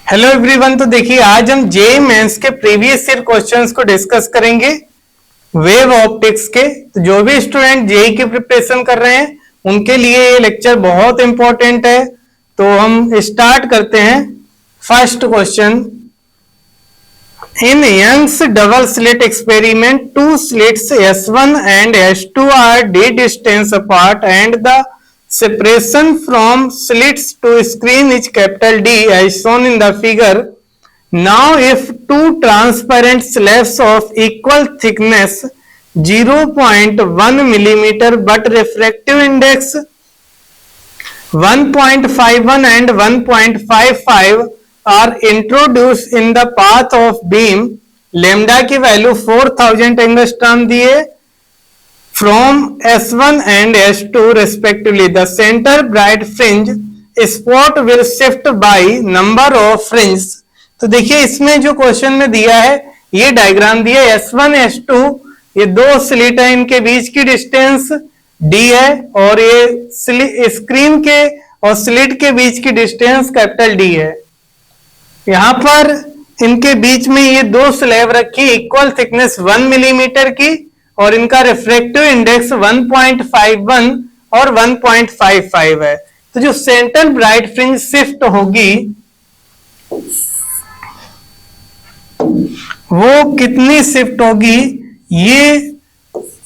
Hello everyone. तो देखिए आज हम जेईई मेंस के प्रीवियस ईयर क्वेश्चंस को डिस्कस करेंगे वेव ऑप्टिक्स के। तो जो भी स्टूडेंट जेईई की प्रिपरेशन कर रहे हैं उनके लिए ये लेक्चर बहुत इंपॉर्टेंट है। तो हम स्टार्ट करते हैं। First question, in Young's double slit experiment two slits S1 and S2 are d distance apart and the separation from slits to screen is capital D as shown in the figure. Now if two transparent slabs of equal thickness 0.1 millimeter but refractive index 1.51 and 1.55 are introduced in the path of beam, lambda की value 4000 angstrom दी है from S1 and S2 respectively. The center bright fringe spot will shift by number of fringes. तो देखिए इसमें जो question में दिया है ये डायग्राम दिया है S1 S2, ये दो स्लिट है, इनके बीच की डिस्टेंस D है और ये स्क्रीन के और स्लिट के बीच की डिस्टेंस कैपिटल D है। यहां पर इनके बीच में ये दो स्लैब रखी इक्वल थिकनेस 1 मिलीमीटर की और इनका रिफ्रैक्टिव इंडेक्स 1.51 और 1.55 है। तो जो सेंटर ब्राइट फ्रिंज शिफ्ट होगी वो कितनी शिफ्ट होगी, ये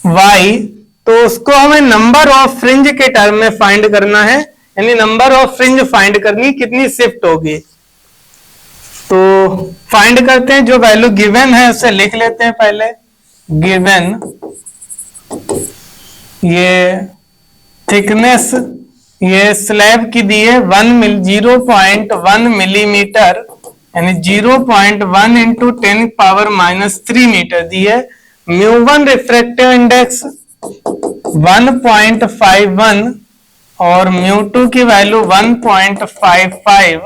y, तो उसको हमें नंबर ऑफ फ्रिंज के टर्म में फाइंड करना है, यानी नंबर ऑफ फ्रिंज फाइंड करनी कितनी शिफ्ट होगी। तो फाइंड करते हैं, जो वैल्यू गिवन है उसे लिख लेते हैं पहले। गिवन ये थिकनेस ये स्लैब की दी है 0.1 मिलीमीटर यानी 0.1 इंटू 10⁻³ मीटर दी है। μ1 रिफ्रैक्टिव इंडेक्स 1.51 और μ2 की वैल्यू 1.55,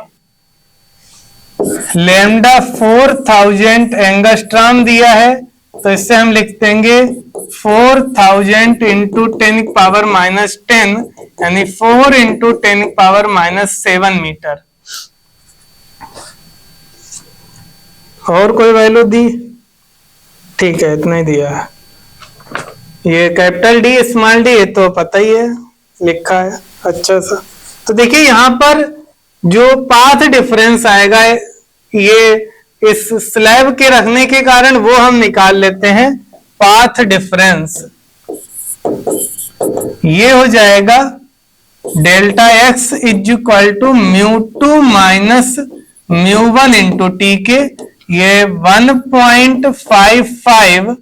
लैम्डा 4000 एंगस्ट्रॉम दिया है। तो इससे हम लिख देंगे 4000 इंटू 10⁻10 यानी 4 इंटू 10⁻7 मीटर। और कोई वैल्यू दी? ठीक है, इतना ही दिया है। ये कैपिटल डी स्मॉल डी ये तो पता ही है, लिखा है अच्छा सा। तो देखिए यहां पर जो पाथ डिफरेंस आएगा ये इस स्लैब के रखने के कारण वो हम निकाल लेते हैं। पाथ डिफरेंस ये हो जाएगा delta X is equal to μ2 minus μ1 into T के। ये 1.55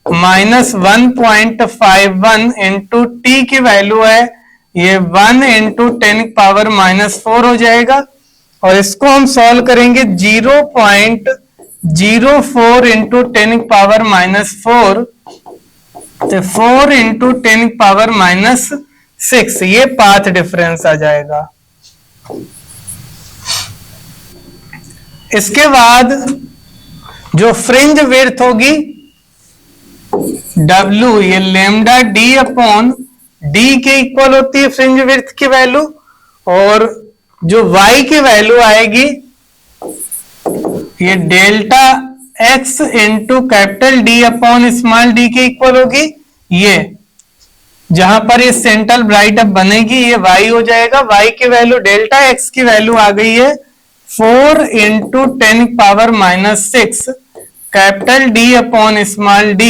माइनस 1.51 इंटू टी की वैल्यू है ये 1 इंटू 10⁻⁻4 हो जाएगा। और इसको हम सॉल्व करेंगे 0.04 इंटू 10⁻⁻4 तो 4 इंटू 10⁻⁻6 ये पाथ डिफरेंस आ जाएगा। इसके बाद जो फ्रिंज विड्थ होगी W, ये लैम्डा D अपॉन D के इक्वल होती है फ्रिंज विड्थ की वैल्यू, और जो y की वैल्यू आएगी ये delta x into capital D upon small d के इक्वल होगी। ये जहां पर ये सेंट्रल ब्राइट अब बनेगी ये y हो जाएगा। y की वैल्यू डेल्टा x की वैल्यू आ गई है 4 into 10⁻⁻6 capital D upon small d।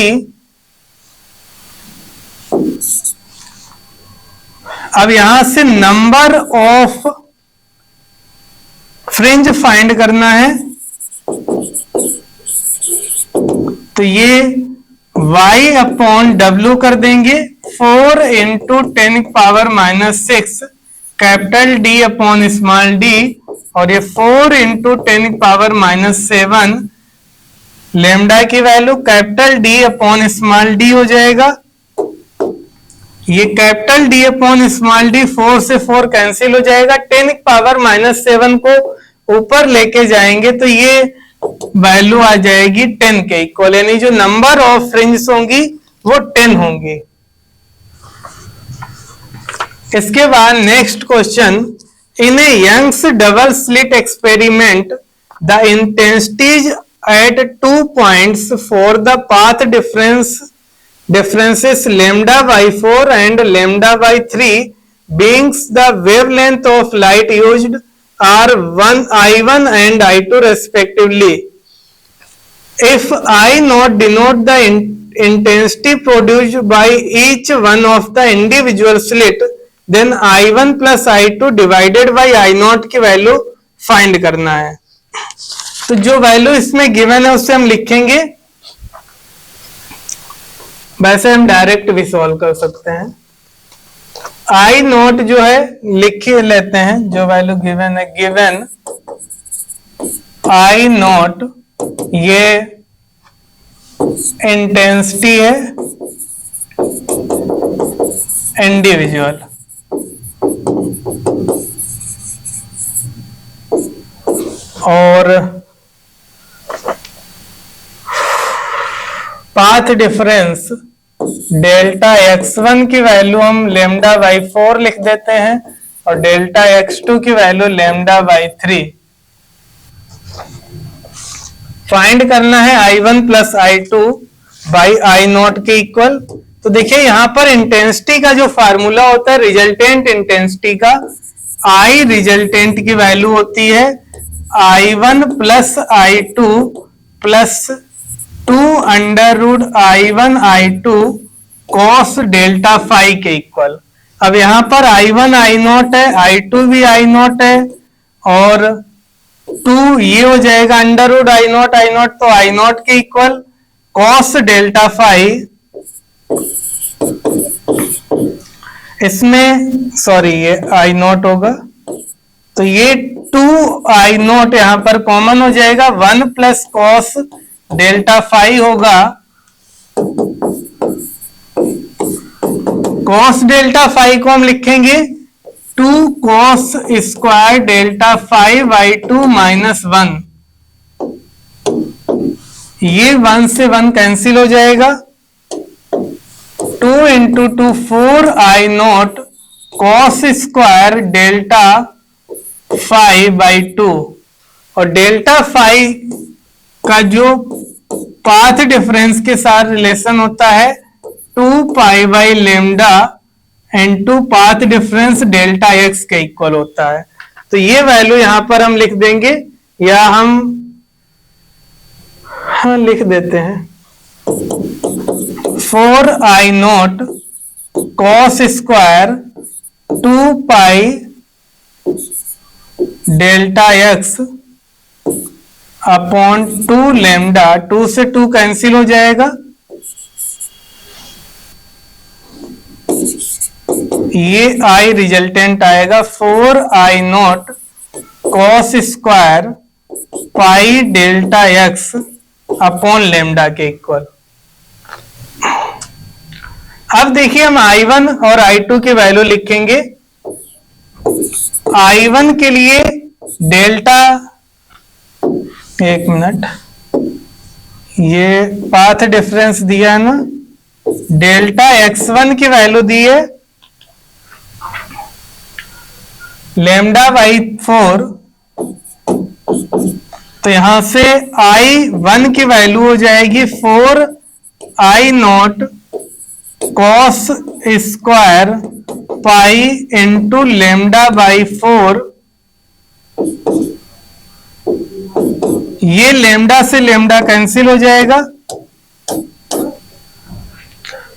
अब यहां से नंबर ऑफ फ्रिंज फाइंड करना है। तो ये y अपॉन W कर देंगे 4 into 10⁻⁻6 capital D upon small d, और ये 4 इंटू 10⁻⁻7 लैम्डा की value capital D upon small d हो जाएगा। ये capital D upon small d 4 से 4 कैंसिल हो जाएगा। 10⁻⁻7 को ऊपर लेके जाएंगे तो ये वैल्यू आ जाएगी 10 के इक्वल, यानी जो नंबर ऑफ फ्रिंज होंगी वो 10 होंगी। इसके बाद next question, In a Young's double slit experiment, the intensities at 2 points for the path differences lambda by 4 and lambda by 3 being the wavelength of light used are I1 and I2 respectively. If I not denote the intensity produced by each one of the individual slit, then I1 plus I2 divided by I0 की value find करना है। तो जो value इसमें given है उससे हम लिखेंगे, वैसे हम डायरेक्ट भी सॉल्व कर सकते हैं। आई नोट जो है लिख लेते हैं, जो वैल्यू गिवन है, गिवन आई नोट ये इंटेंसिटी है इंडिविजुअल, और पाथ डिफरेंस डेल्टा x1 की वैल्यू हम लेमडा बाई 4 लिख देते हैं और डेल्टा x2 की वैल्यू लेमडा बाई 3। फाइंड करना है I1 plus I2 by I0 के इक्वल। तो देखिए यहां पर इंटेंसिटी का जो फार्मूला होता है रिजल्टेंट इंटेंसिटी का, I रिजल्टेंट की वैल्यू होती है I1 plus I2 plus 2 under root I1 I2 cos delta phi के इक्वल। अब यहां पर I1 I0 है, I2 भी I0 है, और 2 ये हो जाएगा अंडर रूट I0 तो I0 के इक्वल कॉस डेल्टा फाई। इसमें सॉरी ये I0 होगा, तो ये 2 I0 यहां पर कॉमन हो जाएगा, 1 प्लस कॉस डेल्टा फाई होगा। कॉस डेल्टा फाई को हम लिखेंगे 2 cos square delta phi by 2 minus 1। ये 1 से 1 कैंसिल हो जाएगा, 2 into 2 4 I0 cos square delta phi by 2, और डेल्टा फाई का जो पाथ डिफरेंस के साथ रिलेशन होता है 2 pi by lambda into path difference delta x के इक्वल होता है। तो ये वैल्यू यहां पर हम लिख देंगे, या हम लिख देते हैं 4 I0 cos square 2 pi delta x upon 2 lambda, 2 से 2 कैंसिल हो जाएगा, ये I रिजल्टेंट आएगा 4 I0 cos square pi delta x upon lambda के इक्वल। अब देखिए हम I1 और I2 की वैल्यू लिखेंगे। I1 के लिए डेल्टा, एक मिनट, ये पाथ डिफरेंस दिया है ना, डेल्टा x1 की वैल्यू दी है लेमडा बाई 4, तो यहां से I1 की वैल्यू हो जाएगी 4 I0 cos square pi into lambda by 4। ये लेमडा से लेमडा कैंसिल हो जाएगा,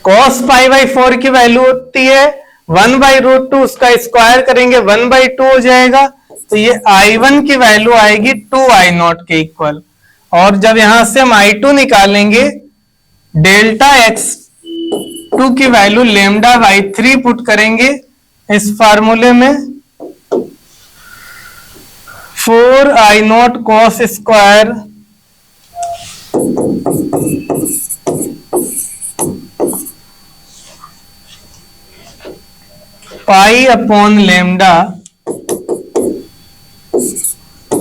कॉस पाई बाई 4 की वैल्यू होती है 1 बाई रूट 2, उसका स्क्वायर करेंगे 1 बाई 2 हो जाएगा, तो ये I1 की वैल्यू आएगी 2 I0 के इक्वल। और जब यहां से हम I2 निकालेंगे, डेल्टा x2 की वैल्यू लेमडा बाई 3 पुट करेंगे इस फार्मूले में, 4 I0 cos square pi upon lambda,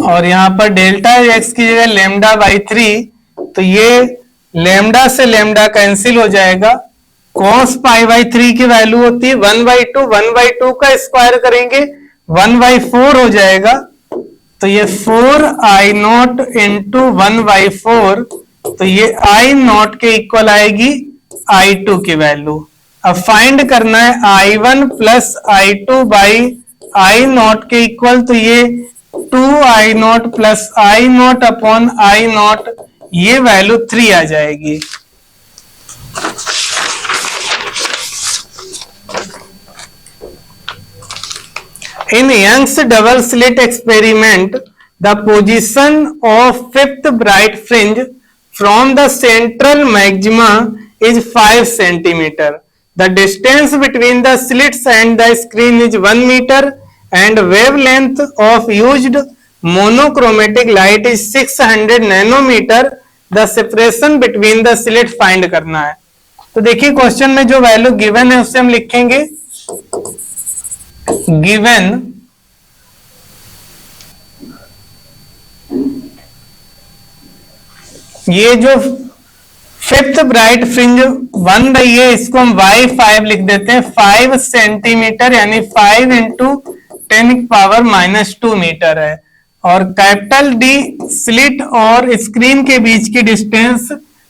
और यहां पर डेल्टा एक्स की जगह लेमडा बाई 3, तो ये लेमडा से लेमडा कैंसिल हो जाएगा, कॉस पाई बाई 3 की वैल्यू होती है 1 बाई 2, 1 बाई 2 का स्क्वायर करेंगे 1 बाई 4 हो जाएगा, तो ये 4I0 इंटू 1/4, तो ये I0 के इक्वल आएगी I2 की वैल्यू। अब फाइंड करना है I1 plus I2 by I0 के इक्वल, तो ये 2I0 plus I0 upon I0, ये वैल्यू 3 आ जाएगी। In Young's double slit experiment, the position of fifth bright fringe from the central maxima is 5 centimeter. The distance between the slits and the screen is 1 meter and wavelength of used monochromatic light is 600 nanometer. The separation between the slit find करना है। तो देखिए question में जो value given है उससे हम लिखेंगे गिवन ये जो फिफ्थ ब्राइट फ्रिंज बन रही है इसको हम y5 लिख देते हैं, 5 सेंटीमीटर यानी 5 इंटू 10⁻⁻2 मीटर है। और कैपिटल डी स्लिट और स्क्रीन के बीच की डिस्टेंस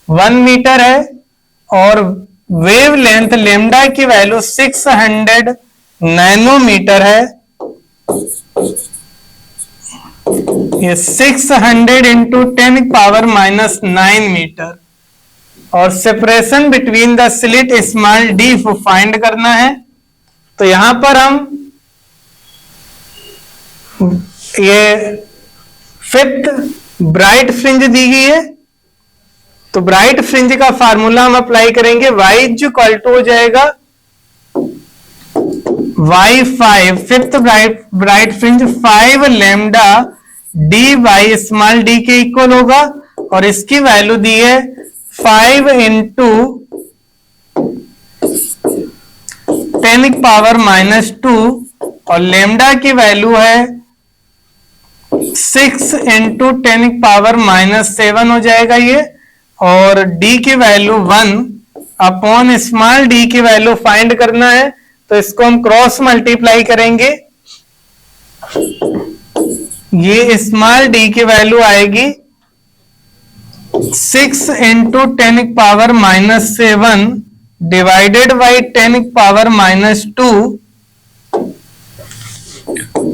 1 मीटर है और वेव लेंथ लेमडा की वैल्यू 600 नैनोमीटर है। ये 600 इंटू 10⁻⁹ मीटर और separation between the slit small D को फाइंड करना है। तो यहां पर हम ये फिफ्थ ब्राइट फ्रिंज दी गई है, तो ब्राइट फ्रिंज का फार्मूला हम अप्लाई करेंगे, y इक्वल टू हो जाएगा y5 fifth bright fringe 5 lambda D by small d के इक्वल होगा और इसकी वैल्यू दी है 5 इंटू 10⁻⁻2 और लेमडा की वैल्यू है 6 इंटू 10⁻⁷ हो जाएगा ये, और डी की वैल्यू 1 अपॉन स्मॉल डी की वैल्यू फाइंड करना है। तो इसको हम क्रॉस मल्टीप्लाई करेंगे, ये स्मॉल डी की वैल्यू आएगी 6 इंटू 10⁻⁷ डिवाइडेड बाई 10⁻⁻2,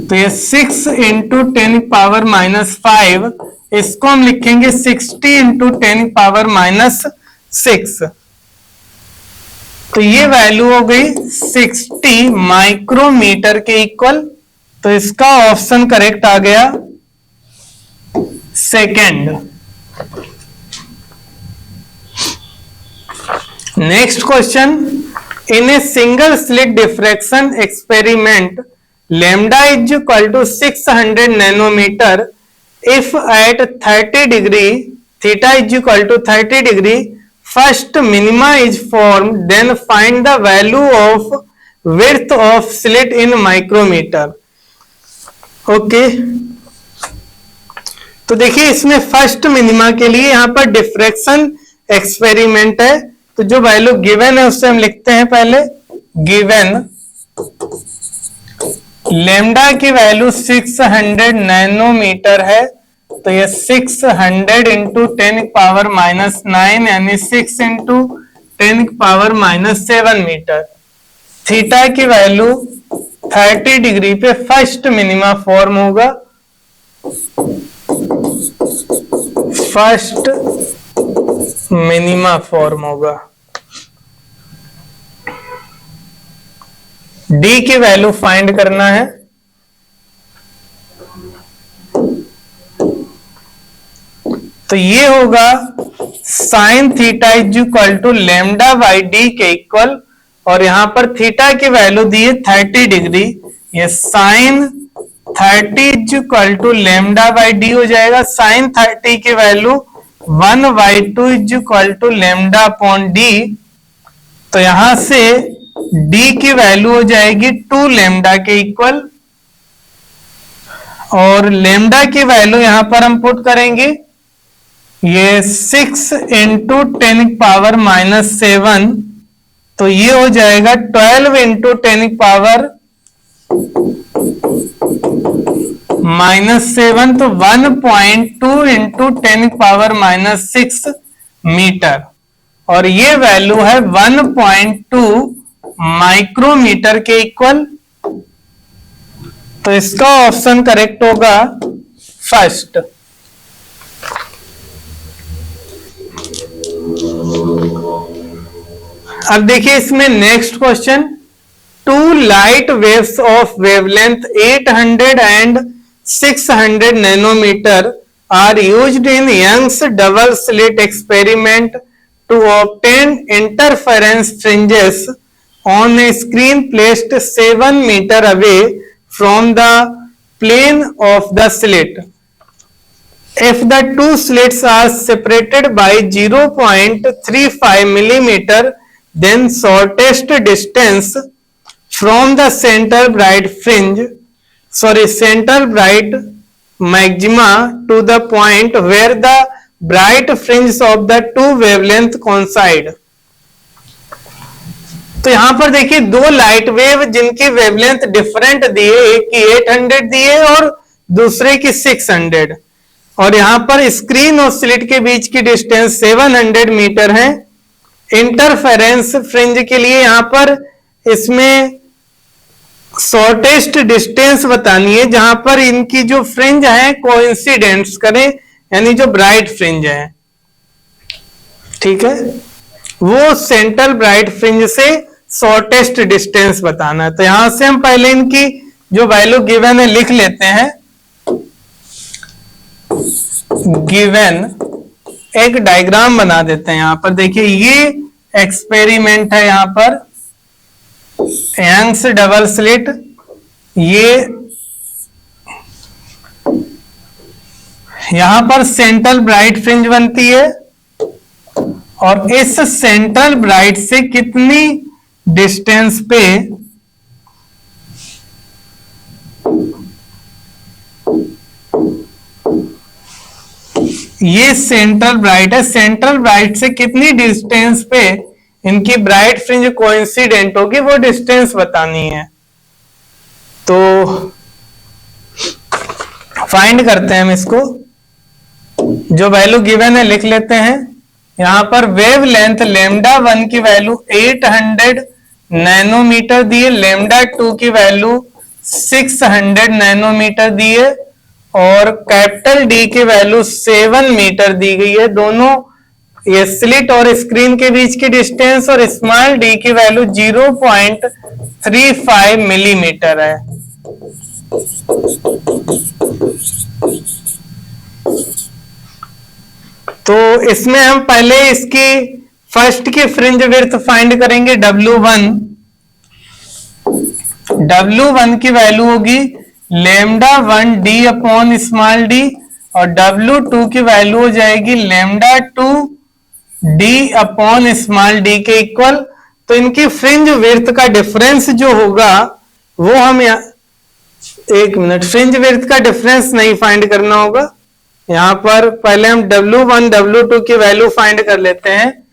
तो ये 6 इंटू 10⁻⁵, इसको हम लिखेंगे 60 इंटू 10⁻�6, तो ये वैल्यू हो गई 60 माइक्रोमीटर के इक्वल। तो इसका ऑप्शन करेक्ट आ गया second. Next question, in a single slit diffraction experiment lambda is equal to 600 nanometer if at 30 degree theta is equal to 30 degree first minima is formed, then find the value of width of slit in micrometer. Okay तो देखिए इसमें first minima के लिए यहां पर diffraction experiment है, तो जो वैल्यू गिवन है उससे हम लिखते हैं पहले गिवन लेमडा की वैल्यू 600 नैनोमीटर है, तो ये 600 इंटू 10⁻⁹ यानी 6 इंटू 10⁻⁷ मीटर। थीटा की वैल्यू 30 डिग्री पे फर्स्ट मिनिमा फॉर्म होगा, फर्स्ट मिनिमा फॉर्म होगा। डी की वैल्यू फाइंड करना है, तो ये होगा sine theta is equal to lambda by d के इक्वल, और यहां पर थीटा की वैल्यू दी है 30 डिग्री, ये sine 30 is equal to lambda by d हो जाएगा। साइन 30 की value 1/2 is equal to lambda upon d, तो यहां से डी की वैल्यू हो जाएगी 2 लेमडा के इक्वल, और लेमडा की वैल्यू यहां पर हम पुट करेंगे, ये 6 इंटू 10⁻⁷, तो ये हो जाएगा 12 इंटू 10⁻⁷ -7, तो 1.2 इंटू 10⁻⁻6 मीटर, और ये वैल्यू है 1.2 माइक्रोमीटर के इक्वल। तो इसका ऑप्शन करेक्ट होगा फर्स्ट। अब देखिए इसमें next question, two light waves of wavelength 800 and 600 nanometre are used in Young's double slit experiment to obtain interference fringes on a screen placed 7 meter away from the plane of the slit. If the two slits are separated by 0.35 millimeter, then shortest distance from the center bright maxima to the point where the bright fringes of the two wavelength coincide. तो यहां पर देखिए दो light wave जिनकी wavelength different दिए, एक की 800 दिए और दूसरे की 600, और यहां पर स्क्रीन और स्लिट के बीच की डिस्टेंस 700 मीटर है। इंटरफेरेंस फ्रिंज के लिए यहां पर इसमें शॉर्टेस्ट डिस्टेंस बतानी है जहां पर इनकी जो फ्रिंज है कोइंसिडेंस करें, यानी जो ब्राइट फ्रिंज है, ठीक है, वो सेंट्रल ब्राइट फ्रिंज से शॉर्टेस्ट डिस्टेंस बताना है। तो यहां से हम पहले इनकी जो वैल्यू गिवन है लिख लेते हैं। गिवन एक डायग्राम बना देते हैं। यहां पर देखिए ये एक्सपेरिमेंट है, यहां पर यंग्स डबल स्लिट, ये यहां पर सेंट्रल ब्राइट फ्रिंज बनती है, और इस सेंट्रल ब्राइट से कितनी डिस्टेंस पे ये सेंट्रल ब्राइट है, सेंट्रल ब्राइट से कितनी डिस्टेंस पे इनकी ब्राइट फ्रिंज कोइंसिडेंट होगी, वो डिस्टेंस बतानी है। तो फाइंड करते हैं हम इसको। जो वैल्यू गिवन है लिख लेते हैं। यहां पर वेव लेंथ लेमडा 1 की वैल्यू 800 नैनोमीटर दिए, लेमडा 2 की वैल्यू 600 नैनोमीटर दिए, और कैपिटल डी की वैल्यू 7 मीटर दी गई है। दोनों ये स्लिट और स्क्रीन के बीच की डिस्टेंस, और स्मॉल डी की वैल्यू 0.35 मिलीमीटर है। तो इसमें हम पहले इसकी फर्स्ट की फ्रिंज विड्थ फाइंड करेंगे, W1 की वैल्यू होगी lambda 1 D upon small d, और W2 की वैल्यू हो जाएगी lambda 2 D upon small d के इक्वल। तो इनकी फ्रिंज विड्थ का डिफरेंस जो होगा वो हम एक मिनट, फ्रिंज विड्थ का डिफरेंस नहीं फाइंड करना होगा। यहां पर पहले हम W1 W2 की वैल्यू फाइंड कर लेते हैं।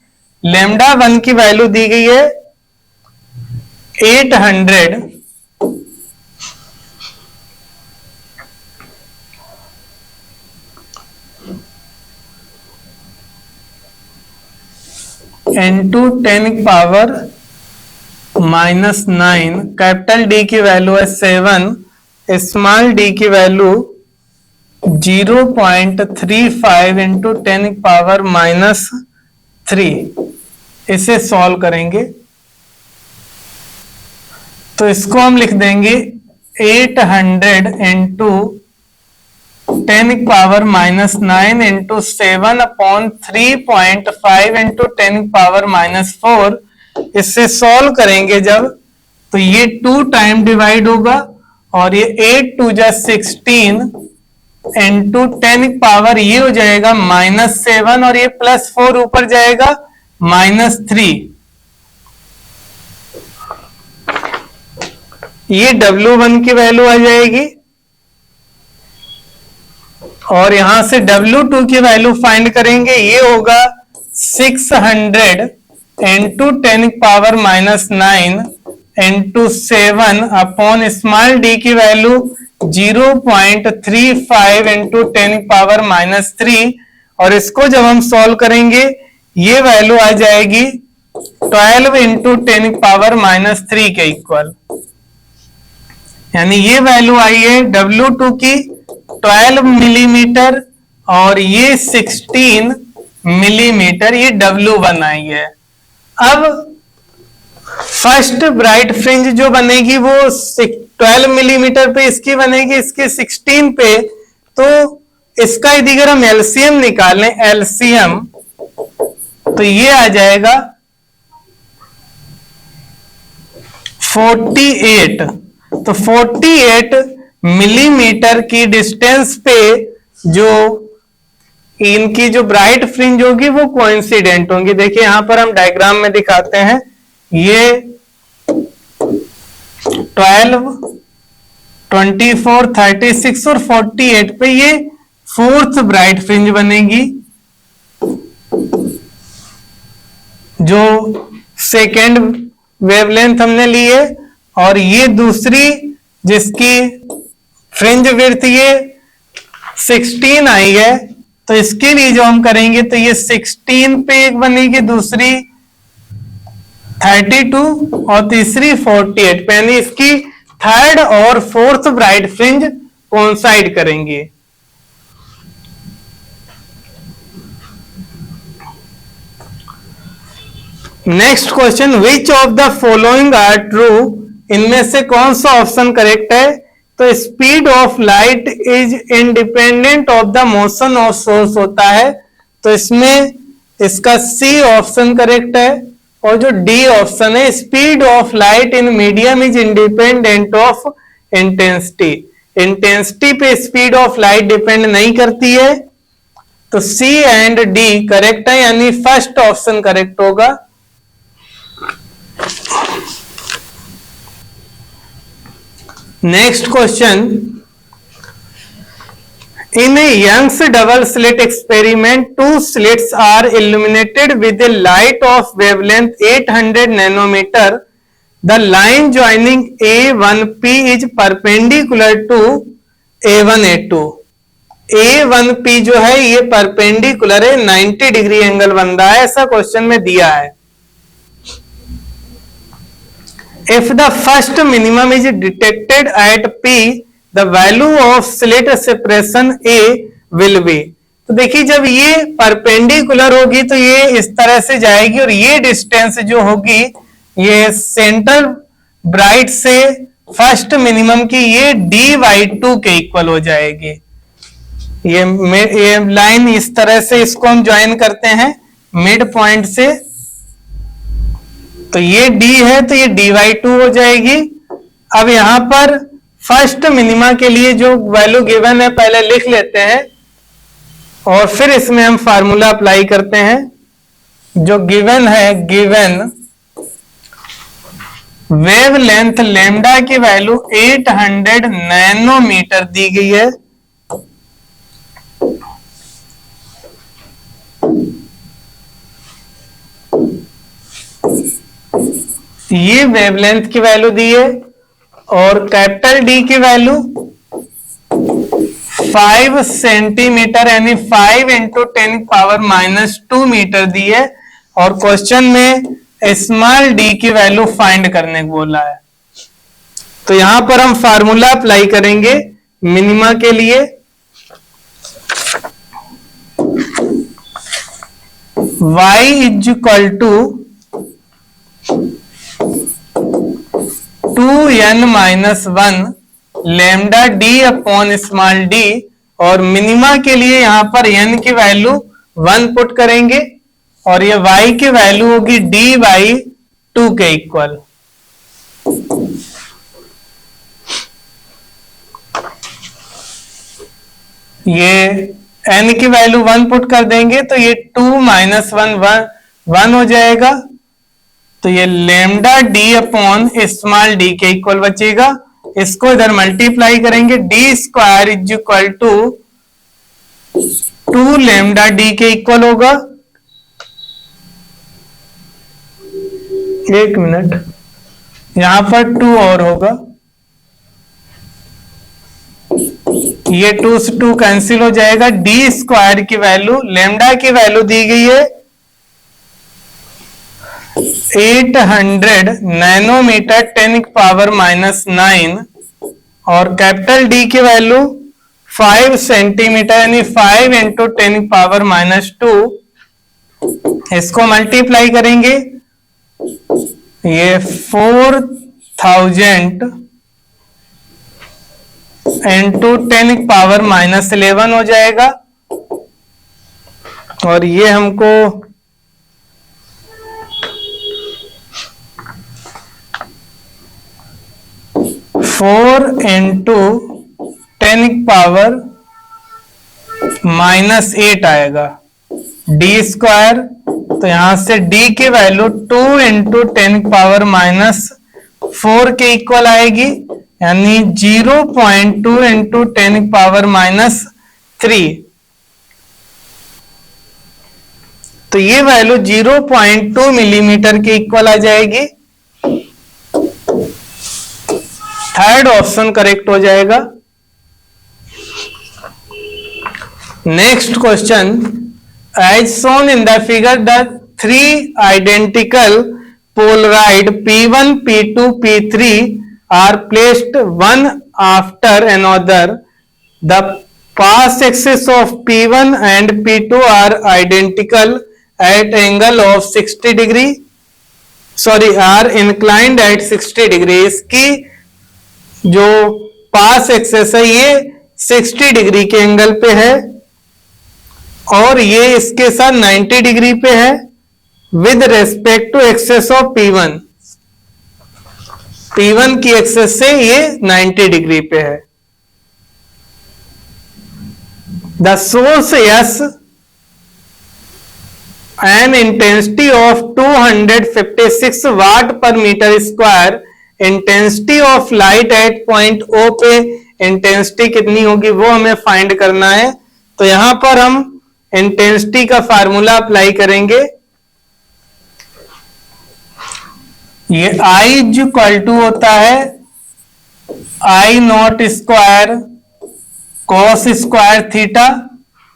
लेमडा 1 की वैल्यू दी गई है 800, इंटू 10⁻⁹। कैपिटल डी की वैल्यू है 7, स्मॉल डी की वैल्यू 0.35 इंटू 10⁻⁻3। इसे सॉल्व करेंगे तो इसको हम लिख देंगे 800 इंटू 10⁻⁹ इंटू 7 अपॉन 3.5 इंटू 10⁻⁴। इससे सॉल्व करेंगे जब, तो ये 2 टाइम डिवाइड होगा, और ये 8 2 जा 16 इंटू 10 पावर ये हो जाएगा -7, और ये +4 ऊपर जाएगा -3। ये W1 की वैल्यू आ जाएगी, और यहां से W2 की वैल्यू फाइंड करेंगे। ये होगा 600 into 10⁻⁹ into 7 upon small D की वैल्यू 0.35 इंटू 10⁻³ और इसको जब हम सॉल्व करेंगे ये वैल्यू आ जाएगी 12 इंटू 10⁻³ के इक्वल, यानी ये वैल्यू आई है W2 की 12 मिलीमीटर और ये 16 मिलीमीटर, ये W1 आई है। अब फर्स्ट ब्राइट फ्रिंज जो बनेगी वो 12 मिलीमीटर पे इसकी बनेगी, इसके 16 पे, तो इसका यदि अगर हम एलसीएम निकालें, एलसीएम, तो ये आ जाएगा 48। तो 48 मिलीमीटर की डिस्टेंस पे जो इनकी जो ब्राइट फ्रिंज होगी वो कोइंसिडेंट होंगी। देखिए यहां पर हम डायग्राम में दिखाते हैं, ये 12, 24, 36 और 48 पे ये फोर्थ ब्राइट फ्रिंज बनेगी, जो सेकेंड वेवलेंथ हमने ली है, और ये दूसरी जिसकी फ्रिंज विड्थ ये 16 आई है, तो इसके लिए जो हम करेंगे तो ये 16 पे एक बनेगी, दूसरी 32 और तीसरी 48 पे, यानी इसकी थर्ड और फोर्थ ब्राइट फ्रिंज कोइंसाइड करेंगे। Next question, which of the following are true, इनमें से कौन सा ऑप्शन करेक्ट है? तो speed of light is independent of the motion of source होता है, तो इसमें इसका सी ऑप्शन करेक्ट है। और जो डी ऑप्शन है, speed of light in medium is independent of intensity, intensity पे स्पीड ऑफ लाइट डिपेंड नहीं करती है, तो सी एंड डी करेक्ट है, यानी फर्स्ट ऑप्शन करेक्ट होगा। Next question, in a Young's double slit experiment, two slits are illuminated with a light of wavelength 800 nanometer. The line joining A1P is perpendicular to A1A2. A1P जो है ये perpendicular है, 90 degree angle बन रहा है, ऐसा question में दिया है। If the first minimum is detected at P, the value of slit separation A will be। तो देखिए जब ये परपेंडिकुलर होगी तो ये इस तरह से जाएगी, और ये डिस्टेंस जो होगी ये सेंटर ब्राइट से फर्स्ट मिनिमम की ये D/2 के इक्वल हो जाएगी। ये लाइन इस तरह से इसको हम ज्वाइन करते हैं मिड पॉइंट से, तो ये D है तो ये D/2 हो जाएगी। अब यहां पर फर्स्ट मिनिमा के लिए जो वैल्यू गिवन है पहले लिख लेते हैं और फिर इसमें हम फार्मूला अप्लाई करते हैं। जो गिवन है, गिवन वेवलेंथ लैम्डा की वैल्यू 800 नैनोमीटर दी गई है। ये वेवलेंथ की वैल्यू दी है, और कैपिटल डी की वैल्यू 5 सेंटीमीटर यानी 5 इंटू 10⁻² मीटर दी है, और क्वेश्चन में स्मॉल डी की वैल्यू फाइंड करने को बोला है। तो यहां पर हम फार्मूला अप्लाई करेंगे मिनिमा के लिए। y is equal to 2n-1 lambda D upon small d, और मिनिमा के लिए यहां पर n की वैल्यू 1 पुट करेंगे और ये y की वैल्यू होगी D/2 के इक्वल। ये n की वैल्यू 1 पुट कर देंगे तो ये 2 - 1 1 हो जाएगा, तो ये lambda D upon small d के इक्वल बचेगा। इसको इधर मल्टीप्लाई करेंगे, d² is equal to 2 lambda D के इक्वल होगा। एक मिनट, यहां पर 2 और होगा, ये 2 से 2 कैंसिल हो जाएगा। डी स्क्वायर की वैल्यू, लेमडा की वैल्यू दी गई है 800 नैनोमीटर 10⁻⁹ और कैपिटल डी की वैल्यू 5 सेंटीमीटर यानी 5 इंटू 10⁻⁻2। इसको मल्टीप्लाई करेंगे, ये 4000 इंटू 10⁻⁻11 हो जाएगा। और ये हमको 4 इंटू 10⁻⁻8 आएगा डी स्क्वायर। तो यहां से डी की वैल्यू 2 इंटू 10⁻⁻4 के इक्वल आएगी, यानी 0.2 इंटू 10⁻⁻3। तो ये वैल्यू 0.2 मिलीमीटर के इक्वल आ जाएगी। थर्ड ऑप्शन करेक्ट हो जाएगा। Next question, as shown in the figure the 3 identical polaroid P1, P2, P3 are placed one after another. The path axis of P1 and P2 are identical at angle of 60 degree. are inclined at 60 degree. इसकी जो पास access है ये 60 degree के angle पे है और ये इसके साथ 90 डिग्री पे है with respect to axis of P1. P1 की एक्सेस से ये 90 डिग्री पे है। The source S an intensity of 256 watt per meter square, intensity of light at point O पे इंटेंसिटी कितनी होगी वो हमें फाइंड करना है। तो यहां पर हम इंटेंसिटी का फार्मूला अप्लाई करेंगे। ये I इक्वल टू होता है I not square cos square theta,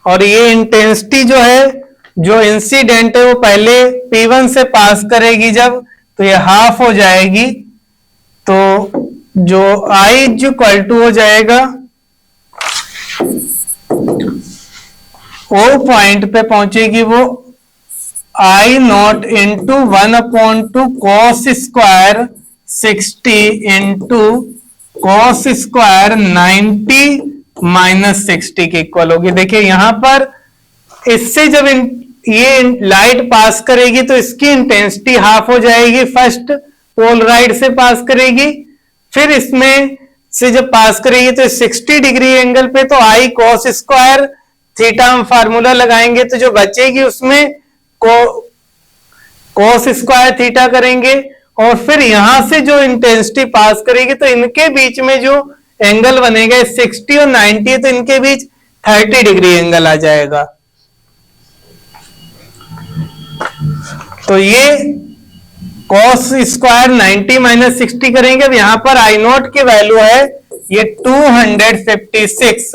और ये इंटेंसिटी जो है, जो इंसिडेंट है वो पहले P1 से पास करेगी जब, तो ये हाफ हो जाएगी। तो जो I इक्वल टू हो जाएगा O पॉइंट पे पहुंचेगी वो I not into 1/2 cos square 60 into cos square 90 minus 60 के इक्वल होगी। देखिए यहां पर इससे जब ये लाइट पास करेगी तो इसकी इंटेंसिटी हाफ हो जाएगी। फर्स्ट पोलराइड से पास करेगी, फिर इसमें से जब पास करेगी तो 60 डिग्री एंगल पे, तो I कॉस स्क्वायर थीटा हम फार्मूला लगाएंगे, तो जो बचेगी उसमें कॉस स्क्वायर थीटा करेंगे और फिर यहां से जो इंटेंसिटी पास करेगी तो इनके बीच में जो एंगल बनेगा 60 और 90, तो इनके बीच 30 डिग्री एंगल आ जाएगा। तो ये कॉस स्क्वायर 90 माइनस 60 करेंगे। अब यहां पर I नॉट की वैल्यू है ये 256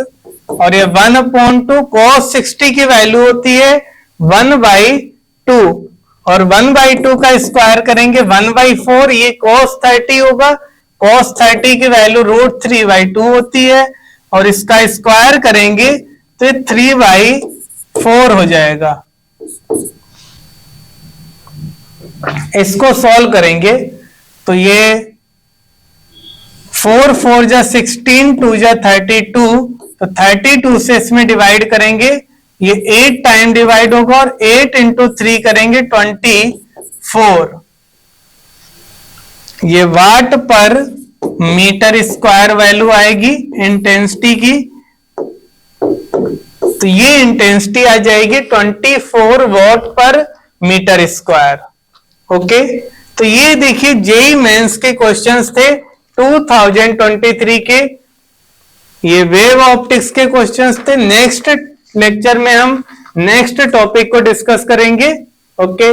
और ये 1/2 कॉस 60 की वैल्यू होती है 1/2 और 1/2 का स्क्वायर करेंगे 1/4, ये cos 30 होगा। cos 30 की वैल्यू √3/2 होती है और इसका स्क्वायर करेंगे तो 3/4 हो जाएगा। इसको सॉल्व करेंगे तो ये 4 4 जा 16, 2 जा 32, तो 32 से इसमें डिवाइड करेंगे, ये 8 टाइम डिवाइड होगा और 8 इंटू 3 करेंगे 24। ये वाट पर मीटर स्क्वायर वैल्यू आएगी इंटेंसिटी की, तो ये इंटेंसिटी आ जाएगी 24 वॉट पर मीटर स्क्वायर। ओके, तो ये देखिए जेई मेंस के क्वेश्चंस थे 2023 के, ये वेव ऑप्टिक्स के क्वेश्चंस थे। नेक्स्ट लेक्चर में हम नेक्स्ट टॉपिक को डिस्कस करेंगे। ओके